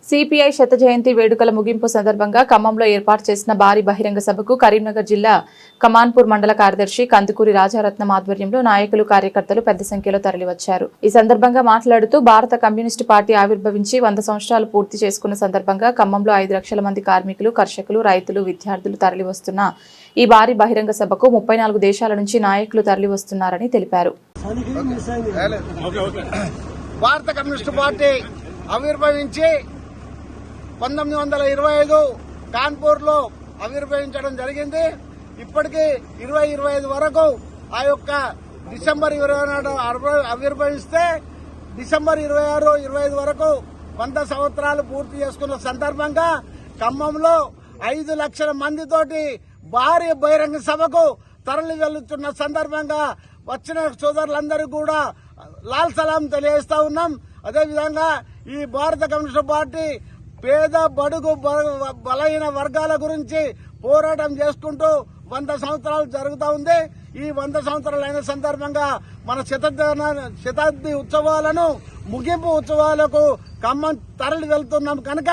CPI శత జయంతి వేడుకల ముగింపు సందర్భంగా ఖమ్మంలో ఏర్పాటు చేసిన భారీ బహిరంగ సభకు కరీంనగర్ జిల్లా కమాన్పూర్ మండల కార్యదర్శి కందుకూరి రాజారత్నం ఆధ్వర్యంలో నాయకులు కార్యకర్తలు పెద్ద సంఖ్యలో తరలివచ్చారు. ఈ సందర్భంగా మాట్లాడుతూ భారత కమ్యూనిస్టు పార్టీ ఆవిర్భవించి 100 సంవత్సరాలు పూర్తి చేసుకున్న సందర్భంగా ఖమ్మంలో 5 లక్షల మంది కార్మికులు, కర్షకులు, రైతులు, విద్యార్థులు తరలివస్తున్న ఈ భారీ బహిరంగ సభకు 34 దేశాల నుంచి నాయకులు తరలివస్తున్నారని తెలిపారు. భారత కమ్యూనిస్టు పార్టీ ఆవిర్భవించి 1925 కాన్పూర్ లో ఆవిర్భవించడం జరిగింది. ఇప్పటికీ 2025 వరకు ఆ యొక్క డిసెంబర్ 24 ఆవిర్భవిస్తే డిసెంబర్ 26, 25 వరకు 100 సంవత్సరాలు పూర్తి చేసుకున్న సందర్భంగా ఖమ్మంలో 5 లక్షల మందితోటి భారీ బహిరంగ సభకు తరలి వెళ్తున్న సందర్భంగా వచ్చిన సోదరులందరూ కూడా లాల్ సలాం తెలియజేస్తా ఉన్నాం. అదేవిధంగా ఈ భారత కమ్యూనిస్టు పార్టీ పేద, బడుగు, బలహీన వర్గాల గురించి పోరాటం చేసుకుంటూ 100 సంవత్సరాలు జరుగుతూ ఉంది. ఈ 100 సంవత్సరాలు అయిన సందర్భంగా మన శతాబ్ది ఉత్సవాలను, ముగింపు ఉత్సవాలకు ఖమ్మం తరలి వెళ్తున్నాం కనుక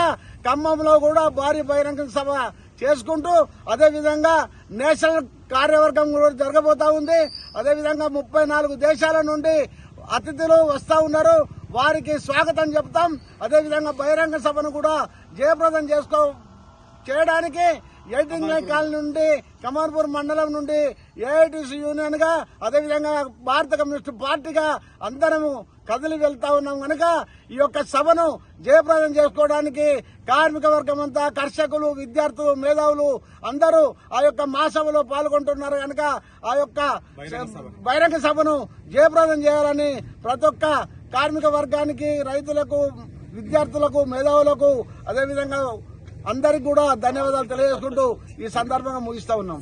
ఖమ్మంలో కూడా భారీ బహిరంగ సభ చేసుకుంటూ అదేవిధంగా నేషనల్ కార్యవర్గం కూడా జరగబోతా ఉంది. అదేవిధంగా 34 దేశాల నుండి అతిథులు వస్తా ఉన్నారు. వారికి స్వాగతం చెప్తాం. అదేవిధంగా బహిరంగ సభను కూడా జయప్రదం చేయడానికి 18 కాలనీ నుండి కమాన్పూర్ మండలం నుండి ఏఐటీసీ యూనియన్ గా అదేవిధంగా భారత కమ్యూనిస్టు పార్టీగా అందరము కదిలి వెళ్తా ఉన్నాం కనుక ఈ యొక్క సభను జయప్రదం చేసుకోవడానికి కార్మిక వర్గం అంతా, కర్షకులు, విద్యార్థులు, మేధావులు అందరూ ఆ యొక్క మహాసభలో పాల్గొంటున్నారు కనుక ఆ యొక్క బహిరంగ సభను జయప్రదం చేయాలని ప్రతి ఒక్క కార్మిక వర్గానికి, రైతులకు, విద్యార్థులకు, మేధావులకు అదేవిధంగా అందరికి కూడా ధన్యవాదాలు తెలియజేసుకుంటూ ఈ సందర్భంగా ముగిస్తా ఉన్నాం.